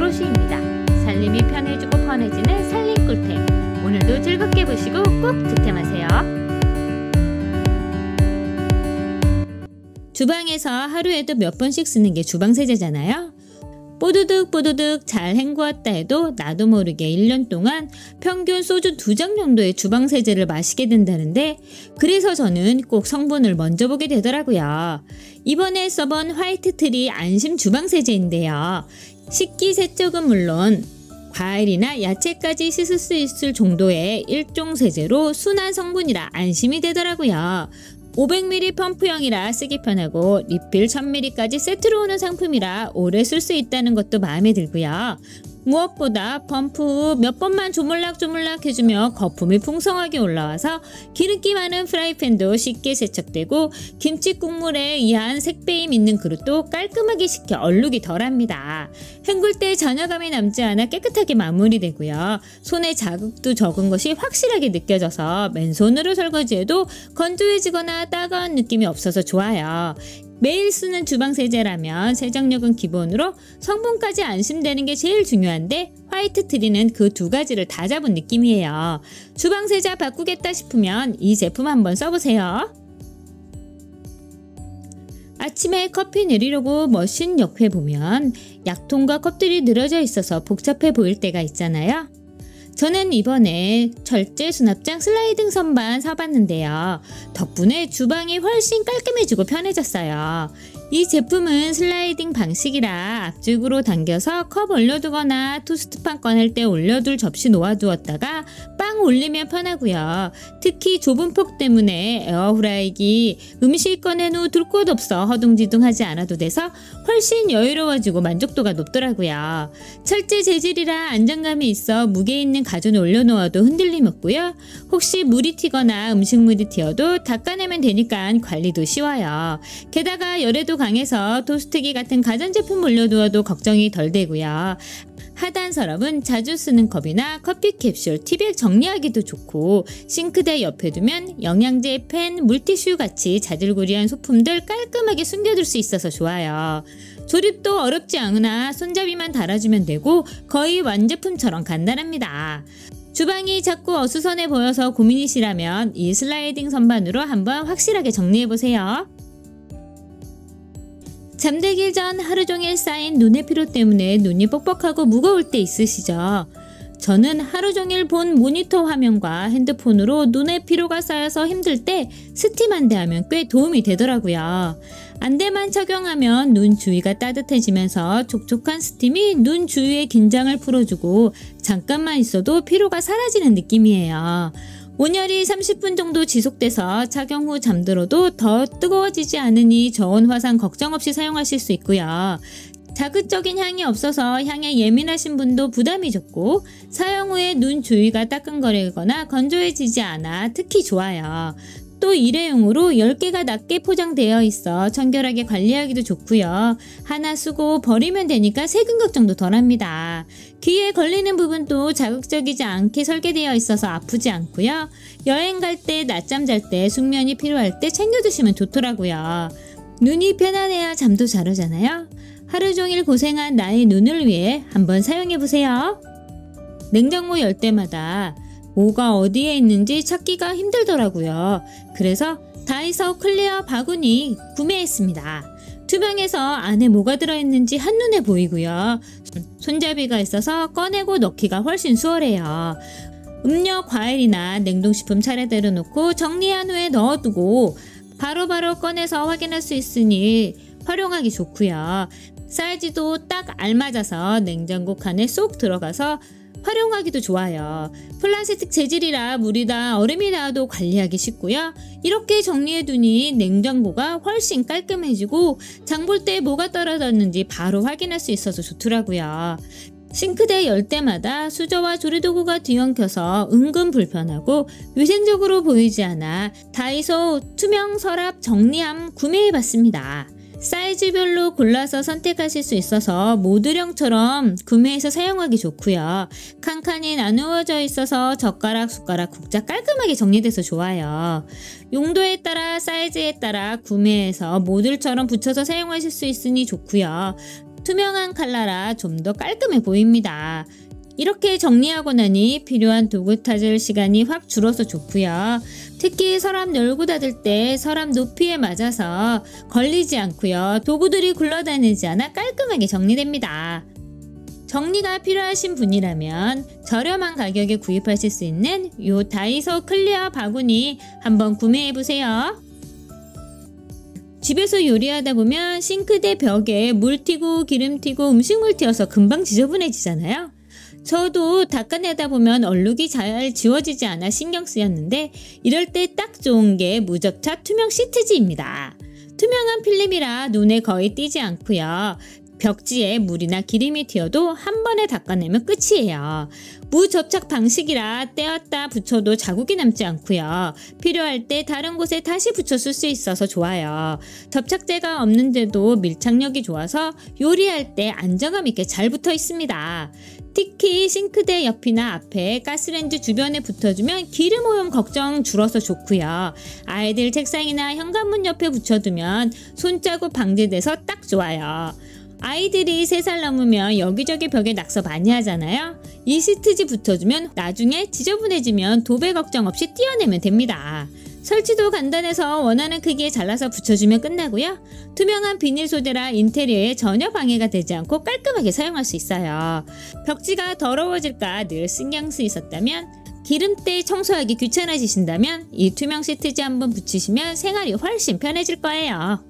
오롯이입니다. 살림이 편해지고 편해지는 살림 꿀템. 오늘도 즐겁게 보시고 꼭 득템하세요. 주방에서 하루에도 몇 번씩 쓰는 게 주방세제잖아요. 뽀드득 뽀드득 잘 헹구었다 해도 나도 모르게 1년 동안 평균 소주 2잔 정도의 주방세제를 마시게 된다는데, 그래서 저는 꼭 성분을 먼저 보게 되더라고요. 이번에 써본 화이트트리 안심 주방세제인데요. 식기세척은 물론 과일이나 야채까지 씻을 수 있을 정도의 일종 세제로 순한 성분이라 안심이 되더라고요. 500ml 펌프형이라 쓰기 편하고 리필 1000ml까지 세트로 오는 상품이라 오래 쓸 수 있다는 것도 마음에 들고요. 무엇보다 펌프 후 몇 번만 조물락조물락 해주며 거품이 풍성하게 올라와서 기름기 많은 프라이팬도 쉽게 세척되고, 김치 국물에 의한 색배임 있는 그릇도 깔끔하게 식혀 얼룩이 덜합니다. 헹굴 때 잔여감이 남지 않아 깨끗하게 마무리되고요. 손에 자극도 적은 것이 확실하게 느껴져서 맨손으로 설거지해도 건조해지거나 따가운 느낌이 없어서 좋아요. 매일 쓰는 주방세제라면 세정력은 기본으로 성분까지 안심되는 게 제일 중요한데, 화이트트리는 그 두 가지를 다 잡은 느낌이에요. 주방세제 바꾸겠다 싶으면 이 제품 한번 써보세요. 아침에 커피 내리려고 머신 옆에 보면 약통과 컵들이 늘어져 있어서 복잡해 보일 때가 있잖아요. 저는 이번에 철제 수납장 슬라이딩 선반 사봤는데요. 덕분에 주방이 훨씬 깔끔해지고 편해졌어요. 이 제품은 슬라이딩 방식이라 앞쪽으로 당겨서 컵 올려두거나 토스트판 꺼낼 때 올려둘 접시 놓아두었다가 빵 올리면 편하고요. 특히 좁은 폭 때문에 에어프라이기 음식 꺼낸 후 둘 곳 없어 허둥지둥하지 않아도 돼서 훨씬 여유로워지고 만족도가 높더라고요. 철제 재질이라 안정감이 있어 무게 있는 가전에 올려놓아도 흔들림 없고요. 혹시 물이 튀거나 음식물이 튀어도 닦아내면 되니까 관리도 쉬워요. 게다가 열에도 강해서 토스트기 같은 가전제품 올려두어도 걱정이 덜 되고요. 하단 서랍은 자주 쓰는 컵이나 커피 캡슐, 티백 정리하기도 좋고, 싱크대 옆에 두면 영양제, 펜, 물티슈 같이 자질구레한 소품들 깔끔하게 숨겨둘 수 있어서 좋아요. 조립도 어렵지 않으나 손잡이만 달아주면 되고 거의 완제품처럼 간단합니다. 주방이 자꾸 어수선해 보여서 고민이시라면 이 슬라이딩 선반으로 한번 확실하게 정리해보세요. 잠들기 전 하루 종일 쌓인 눈의 피로 때문에 눈이 뻑뻑하고 무거울 때 있으시죠? 저는 하루 종일 본 모니터 화면과 핸드폰으로 눈의 피로가 쌓여서 힘들 때 스팀 안대 하면 꽤 도움이 되더라고요. 안대만 착용하면 눈 주위가 따뜻해지면서 촉촉한 스팀이 눈 주위의 긴장을 풀어주고 잠깐만 있어도 피로가 사라지는 느낌이에요. 온열이 30분 정도 지속돼서 착용 후 잠들어도 더 뜨거워지지 않으니 저온 화상 걱정 없이 사용하실 수 있고요. 자극적인 향이 없어서 향에 예민하신 분도 부담이 적고, 사용 후에 눈 주위가 따끔거리거나 건조해지지 않아 특히 좋아요. 또 일회용으로 10개가 낮게 포장되어 있어 청결하게 관리하기도 좋고요. 하나 쓰고 버리면 되니까 세균 걱정도 덜합니다. 귀에 걸리는 부분도 자극적이지 않게 설계되어 있어서 아프지 않고요. 여행 갈 때, 낮잠 잘 때, 숙면이 필요할 때 챙겨 드시면 좋더라고요. 눈이 편안해야 잠도 잘 오잖아요. 하루 종일 고생한 나의 눈을 위해 한번 사용해보세요. 냉장고 열 때마다 뭐가 어디에 있는지 찾기가 힘들더라고요. 그래서 다이소 클리어 바구니 구매했습니다. 투명해서 안에 뭐가 들어있는지 한눈에 보이고요. 손잡이가 있어서 꺼내고 넣기가 훨씬 수월해요. 음료, 과일이나 냉동식품 차례대로 놓고 정리한 후에 넣어두고 바로바로 꺼내서 확인할 수 있으니 활용하기 좋고요. 사이즈도 딱 알맞아서 냉장고 칸에 쏙 들어가서 활용하기도 좋아요. 플라스틱 재질이라 물이 다 얼음이 닿아도 관리하기 쉽고요. 이렇게 정리해두니 냉장고가 훨씬 깔끔해지고 장볼 때 뭐가 떨어졌는지 바로 확인할 수 있어서 좋더라고요. 싱크대 열 때마다 수저와 조리도구가 뒤엉켜서 은근 불편하고 위생적으로 보이지 않아 다이소 투명 서랍 정리함 구매해봤습니다. 사이즈별로 골라서 선택하실 수 있어서 모듈형처럼 구매해서 사용하기 좋고요. 칸칸이 나누어져 있어서 젓가락, 숟가락, 국자 깔끔하게 정리돼서 좋아요. 용도에 따라 사이즈에 따라 구매해서 모듈처럼 붙여서 사용하실 수 있으니 좋고요. 투명한 칼라라 좀 더 깔끔해 보입니다. 이렇게 정리하고 나니 필요한 도구 찾을 시간이 확 줄어서 좋고요. 특히 서랍 열고 닫을 때 서랍 높이에 맞아서 걸리지 않고요. 도구들이 굴러다니지 않아 깔끔하게 정리됩니다. 정리가 필요하신 분이라면 저렴한 가격에 구입하실 수 있는 요 다이소 클리어 바구니 한번 구매해보세요. 집에서 요리하다 보면 싱크대 벽에 물 튀고 기름 튀고 음식물 튀어서 금방 지저분해지잖아요. 저도 닦아내다 보면 얼룩이 잘 지워지지 않아 신경 쓰였는데 이럴 때 딱 좋은 게 무접착 투명 시트지입니다. 투명한 필름이라 눈에 거의 띄지 않고요. 벽지에 물이나 기름이 튀어도 한 번에 닦아내면 끝이에요. 무접착 방식이라 떼었다 붙여도 자국이 남지 않고요. 필요할 때 다른 곳에 다시 붙여 쓸 수 있어서 좋아요. 접착제가 없는데도 밀착력이 좋아서 요리할 때 안정감 있게 잘 붙어 있습니다. 특히 싱크대 옆이나 앞에 가스레인지 주변에 붙어주면 기름 오염 걱정 줄어서 좋고요. 아이들 책상이나 현관문 옆에 붙여두면 손자국 방지돼서 딱 좋아요. 아이들이 3살 넘으면 여기저기 벽에 낙서 많이 하잖아요. 이 시트지 붙여주면 나중에 지저분해지면 도배 걱정 없이 떼어내면 됩니다. 설치도 간단해서 원하는 크기에 잘라서 붙여주면 끝나고요. 투명한 비닐 소재라 인테리어에 전혀 방해가 되지 않고 깔끔하게 사용할 수 있어요. 벽지가 더러워질까 늘 신경 쓰이셨다면 기름때 청소하기 귀찮아지신다면 이 투명 시트지 한번 붙이시면 생활이 훨씬 편해질 거예요.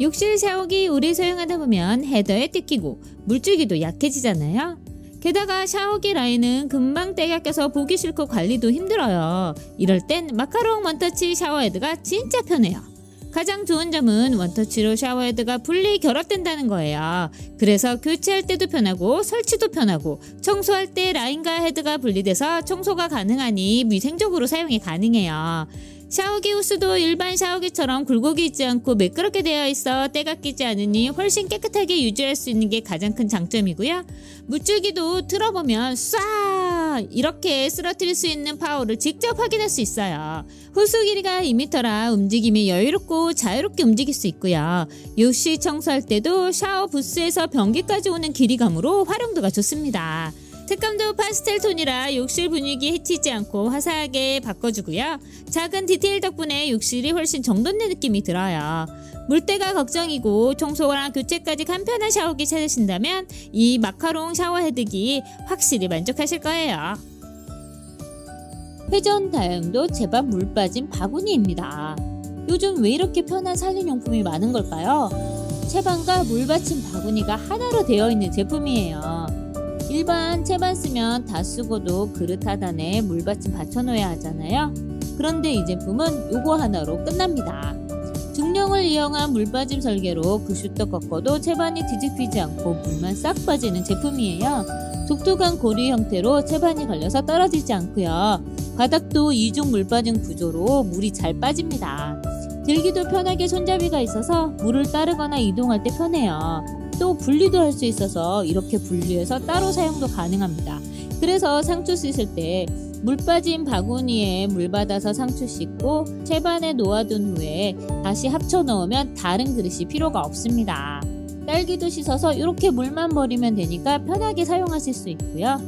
욕실 샤워기 오래 사용하다 보면 헤더에 뜯기고 물줄기도 약해지잖아요. 게다가 샤워기 라인은 금방 때가 껴서 보기 싫고 관리도 힘들어요. 이럴 땐 마카롱 원터치 샤워헤드가 진짜 편해요. 가장 좋은 점은 원터치로 샤워헤드가 분리 결합된다는 거예요. 그래서 교체할 때도 편하고 설치도 편하고 청소할 때 라인과 헤드가 분리돼서 청소가 가능하니 위생적으로 사용이 가능해요. 샤워기 호스도 일반 샤워기처럼 굴곡이 있지 않고 매끄럽게 되어 있어 때가 끼지 않으니 훨씬 깨끗하게 유지할 수 있는 게 가장 큰 장점이고요. 물줄기도 틀어보면 쏴 이렇게 쓰러뜨릴 수 있는 파워를 직접 확인할 수 있어요. 호스 길이가 2m라 움직임이 여유롭고 자유롭게 움직일 수 있고요. 욕실 청소할 때도 샤워 부스에서 변기까지 오는 길이감으로 활용도가 좋습니다. 색감도 파스텔 톤이라 욕실 분위기 해치지 않고 화사하게 바꿔주고요. 작은 디테일 덕분에 욕실이 훨씬 정돈된 느낌이 들어요. 물때가 걱정이고 청소랑 교체까지 간편한 샤워기 찾으신다면 이 마카롱 샤워헤드기 확실히 만족하실 거예요. 회전 다용도 제밥 물 빠진 바구니입니다. 요즘 왜 이렇게 편한 살림용품이 많은 걸까요? 채반과 물 받침 바구니가 하나로 되어 있는 제품이에요. 일반 채반 쓰면 다 쓰고도 그릇 하단에 물받침 받쳐놓아야 하잖아요. 그런데 이 제품은 요거 하나로 끝납니다. 중량을 이용한 물받침 설계로 그 슈터 꺾어도 채반이 뒤집히지 않고 물만 싹 빠지는 제품이에요. 독특한 고리 형태로 채반이 걸려서 떨어지지 않고요. 바닥도 이중 물받침 구조로 물이 잘 빠집니다. 들기도 편하게 손잡이가 있어서 물을 따르거나 이동할 때 편해요. 또 분리도 할 수 있어서 이렇게 분리해서 따로 사용도 가능합니다. 그래서 상추 씻을 때 물 빠진 바구니에 물 받아서 상추 씻고 채반에 놓아둔 후에 다시 합쳐 넣으면 다른 그릇이 필요가 없습니다. 딸기도 씻어서 이렇게 물만 버리면 되니까 편하게 사용하실 수 있고요.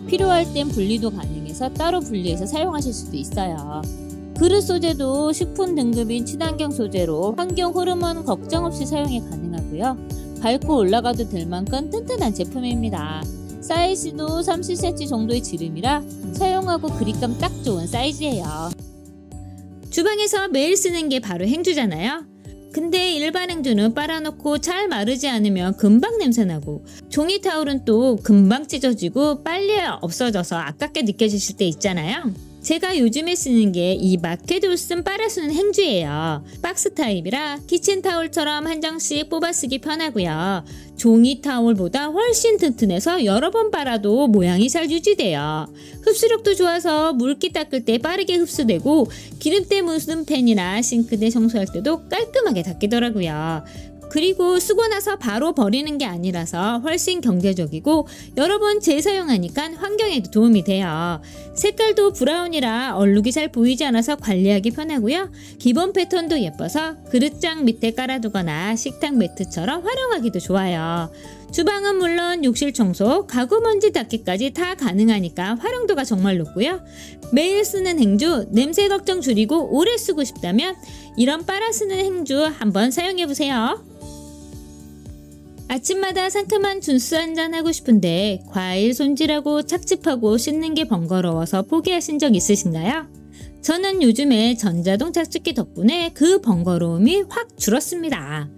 필요할 땐 분리도 가능해서 따로 분리해서 사용하실 수도 있어요. 그릇 소재도 식품 등급인 친환경 소재로 환경 호르몬 걱정 없이 사용이 가능하고요. 밟고 올라가도 될 만큼 튼튼한 제품입니다. 사이즈도 30cm 정도의 지름이라 사용하고 그립감 딱 좋은 사이즈예요. 주방에서 매일 쓰는 게 바로 행주잖아요. 근데 일반 행주는 빨아놓고 잘 마르지 않으면 금방 냄새나고 종이 타올은 또 금방 찢어지고 빨리 없어져서 아깝게 느껴지실 때 있잖아요. 제가 요즘에 쓰는 게 이 마켓옷은 빨아쓰는 행주예요. 박스 타입이라 키친타올처럼 한 장씩 뽑아 쓰기 편하고요. 종이 타올보다 훨씬 튼튼해서 여러 번 빨아도 모양이 잘 유지돼요. 흡수력도 좋아서 물기 닦을 때 빠르게 흡수되고 기름때 묻은 팬이나 싱크대 청소할 때도 깔끔하게 닦이더라고요. 그리고 쓰고 나서 바로 버리는 게 아니라서 훨씬 경제적이고 여러 번 재사용하니까 환경에도 도움이 돼요. 색깔도 브라운이라 얼룩이 잘 보이지 않아서 관리하기 편하고요. 기본 패턴도 예뻐서 그릇장 밑에 깔아두거나 식탁 매트처럼 활용하기도 좋아요. 주방은 물론 욕실 청소, 가구 먼지 닦기까지 다 가능하니까 활용도가 정말 높고요. 매일 쓰는 행주, 냄새 걱정 줄이고 오래 쓰고 싶다면 이런 빨아 쓰는 행주 한번 사용해보세요. 아침마다 상큼한 주스 한잔 하고 싶은데 과일 손질하고 착즙하고 씻는 게 번거로워서 포기하신 적 있으신가요? 저는 요즘에 전자동 착즙기 덕분에 그 번거로움이 확 줄었습니다.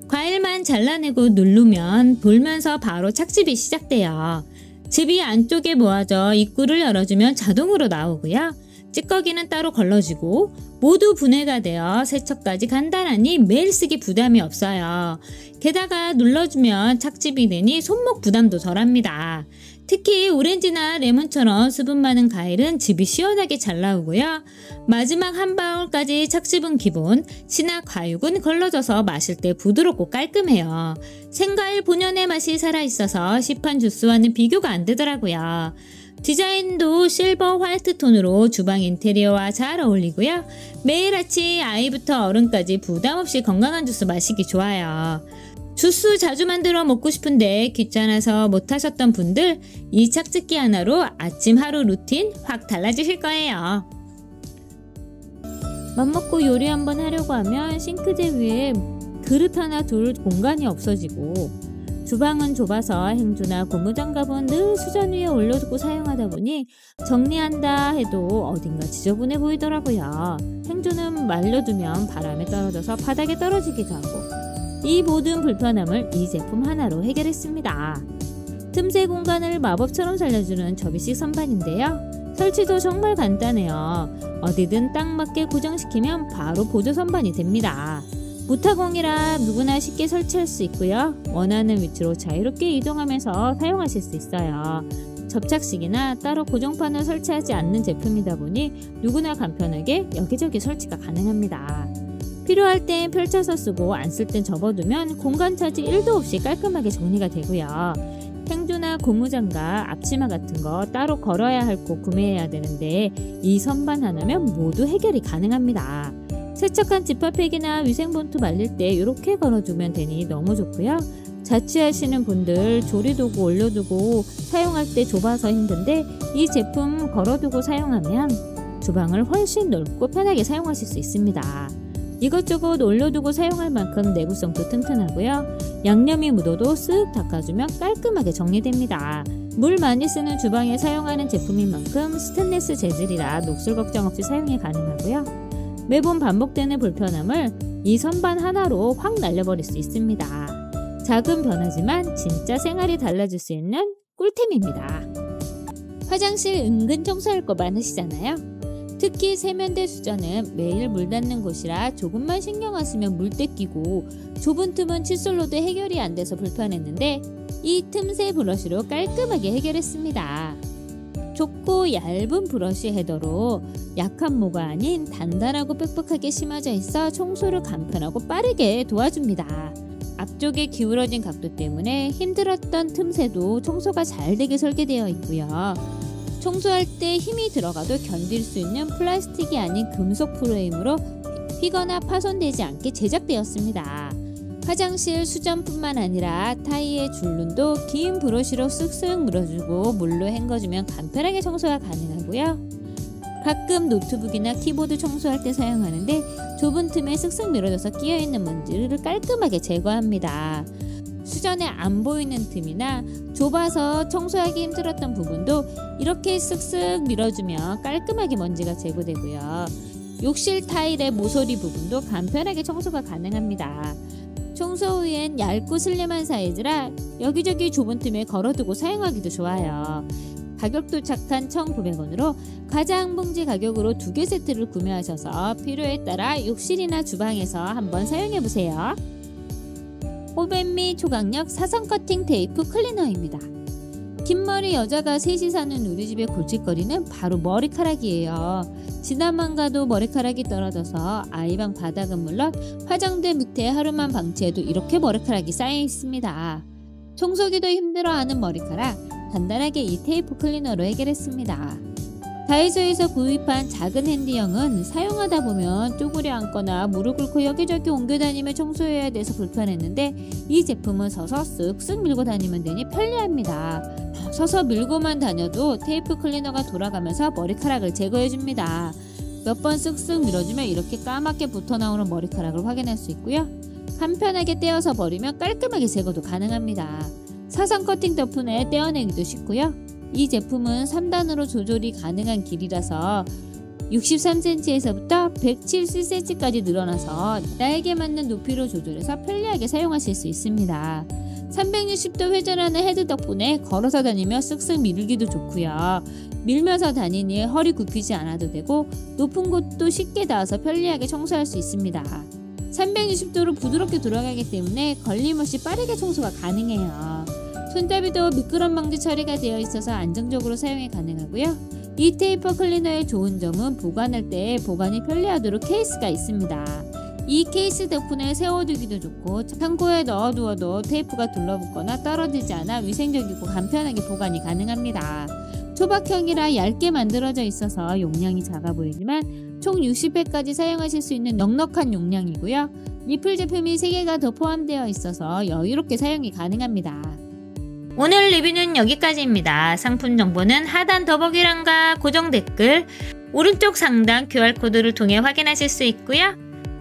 과일만 잘라내고 누르면 돌면서 바로 착즙이 시작돼요. 즙이 안쪽에 모아져 입구를 열어주면 자동으로 나오고요. 찌꺼기는 따로 걸러지고 모두 분해가 되어 세척까지 간단하니 매일 쓰기 부담이 없어요. 게다가 눌러주면 착즙이 되니 손목 부담도 덜합니다. 특히 오렌지나 레몬처럼 수분 많은 과일은 즙이 시원하게 잘 나오고요. 마지막 한 방울까지 착즙은 기본, 신화 과육은 걸러져서 마실 때 부드럽고 깔끔해요. 생과일 본연의 맛이 살아있어서 시판 주스와는 비교가 안 되더라고요. 디자인도 실버 화이트 톤으로 주방 인테리어와 잘 어울리고요. 매일 아침 아이부터 어른까지 부담없이 건강한 주스 마시기 좋아요. 주스 자주 만들어 먹고 싶은데 귀찮아서 못하셨던 분들 이 착즙기 하나로 아침 하루 루틴 확 달라지실 거예요. 맘먹고 요리 한번 하려고 하면 싱크대 위에 그릇 하나 둘 공간이 없어지고 주방은 좁아서 행주나 고무장갑은 늘 수전 위에 올려두고 사용하다 보니 정리한다 해도 어딘가 지저분해 보이더라고요. 행주는 말려두면 바람에 떨어져서 바닥에 떨어지기도 하고 이 모든 불편함을 이 제품 하나로 해결했습니다. 틈새 공간을 마법처럼 살려주는 접이식 선반인데요. 설치도 정말 간단해요. 어디든 딱 맞게 고정시키면 바로 보조 선반이 됩니다. 무타공이라 누구나 쉽게 설치할 수 있고요. 원하는 위치로 자유롭게 이동하면서 사용하실 수 있어요. 접착식이나 따로 고정판을 설치하지 않는 제품이다 보니 누구나 간편하게 여기저기 설치가 가능합니다. 필요할 땐 펼쳐서 쓰고 안 쓸 땐 접어두면 공간 차지 1도 없이 깔끔하게 정리가 되고요. 행주나 고무장갑, 앞치마 같은 거 따로 걸어야 할 곳 구매해야 되는데 이 선반 하나면 모두 해결이 가능합니다. 세척한 지퍼팩이나 위생봉투 말릴 때 이렇게 걸어두면 되니 너무 좋고요. 자취하시는 분들 조리도구 올려두고 사용할 때 좁아서 힘든데 이 제품 걸어두고 사용하면 주방을 훨씬 넓고 편하게 사용하실 수 있습니다. 이것저것 올려두고 사용할 만큼 내구성도 튼튼하고요. 양념이 묻어도 쓱 닦아주면 깔끔하게 정리됩니다. 물 많이 쓰는 주방에 사용하는 제품인 만큼 스테인리스 재질이라 녹슬 걱정 없이 사용이 가능하고요. 매번 반복되는 불편함을 이 선반 하나로 확 날려버릴 수 있습니다. 작은 변화지만 진짜 생활이 달라질 수 있는 꿀템입니다. 화장실 은근 청소할 거 많으시잖아요. 특히 세면대 수전은 매일 물 닿는 곳이라 조금만 신경 안 쓰면 물때 끼고 좁은 틈은 칫솔로도 해결이 안 돼서 불편했는데 이 틈새 브러쉬로 깔끔하게 해결했습니다. 좁고 얇은 브러쉬 헤더로 약한 모가 아닌 단단하고 빽빽하게 심어져 있어 청소를 간편하고 빠르게 도와줍니다. 앞쪽에 기울어진 각도 때문에 힘들었던 틈새도 청소가 잘 되게 설계되어 있고요. 청소할 때 힘이 들어가도 견딜 수 있는 플라스틱이 아닌 금속 프레임으로 휘거나 파손되지 않게 제작되었습니다. 화장실 수전뿐만 아니라 타일의 줄눈도 긴 브러쉬로 쓱쓱 물어주고 물로 헹궈주면 간편하게 청소가 가능하고요. 가끔 노트북이나 키보드 청소할 때 사용하는데 좁은 틈에 쓱쓱 밀어져서 끼어있는 먼지를 깔끔하게 제거합니다. 수전에 안 보이는 틈이나 좁아서 청소하기 힘들었던 부분도 이렇게 쓱쓱 밀어주면 깔끔하게 먼지가 제거되고요. 욕실 타일의 모서리 부분도 간편하게 청소가 가능합니다. 청소 후엔 얇고 슬림한 사이즈라 여기저기 좁은 틈에 걸어두고 사용하기도 좋아요. 가격도 착한 1,900원으로 가장 봉지 가격으로 2개 세트를 구매하셔서 필요에 따라 욕실이나 주방에서 한번 사용해보세요. 호벤미 초강력 사선 커팅 테이프 클리너입니다. 흰머리 여자가 셋이 사는 우리 집의 골칫거리는 바로 머리카락이에요. 지나만 가도 머리카락이 떨어져서 아이방 바닥은 물론 화장대 밑에 하루만 방치해도 이렇게 머리카락이 쌓여 있습니다. 청소기도 힘들어하는 머리카락, 간단하게 이 테이프 클리너로 해결했습니다. 다이소에서 구입한 작은 핸디형은 사용하다 보면 쪼그려 앉거나 무릎 꿇고 여기저기 옮겨다니며 청소해야 돼서 불편했는데, 이 제품은 서서 쓱쓱 밀고 다니면 되니 편리합니다. 서서 밀고만 다녀도 테이프 클리너가 돌아가면서 머리카락을 제거해줍니다. 몇 번 쓱쓱 밀어주면 이렇게 까맣게 붙어나오는 머리카락을 확인할 수 있고요. 간편하게 떼어서 버리면 깔끔하게 제거도 가능합니다. 사선 커팅 덕분에 떼어내기도 쉽고요. 이 제품은 3단으로 조절이 가능한 길이라서 63cm에서부터 107cm까지 늘어나서 나에게 맞는 높이로 조절해서 편리하게 사용하실 수 있습니다. 360도 회전하는 헤드 덕분에 걸어서 다니며 쓱쓱 밀기도 좋고요. 밀면서 다니니 허리 굽히지 않아도 되고 높은 곳도 쉽게 닿아서 편리하게 청소할 수 있습니다. 360도로 부드럽게 돌아가기 때문에 걸림없이 빠르게 청소가 가능해요. 손잡이도 미끄럼 방지 처리가 되어 있어서 안정적으로 사용이 가능하고요. 이 테이프 클리너의 좋은 점은 보관할 때 보관이 편리하도록 케이스가 있습니다. 이 케이스 덕분에 세워두기도 좋고 창고에 넣어두어도 테이프가 둘러붙거나 떨어지지 않아 위생적이고 간편하게 보관이 가능합니다. 초박형이라 얇게 만들어져 있어서 용량이 작아 보이지만 총 60회까지 사용하실 수 있는 넉넉한 용량이고요. 리필 제품이 3개가 더 포함되어 있어서 여유롭게 사용이 가능합니다. 오늘 리뷰는 여기까지입니다. 상품 정보는 하단 더보기란과 고정 댓글, 오른쪽 상단 QR코드를 통해 확인하실 수 있고요.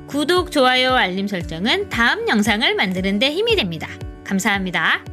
구독, 좋아요, 알림 설정은 다음 영상을 만드는 데 힘이 됩니다. 감사합니다.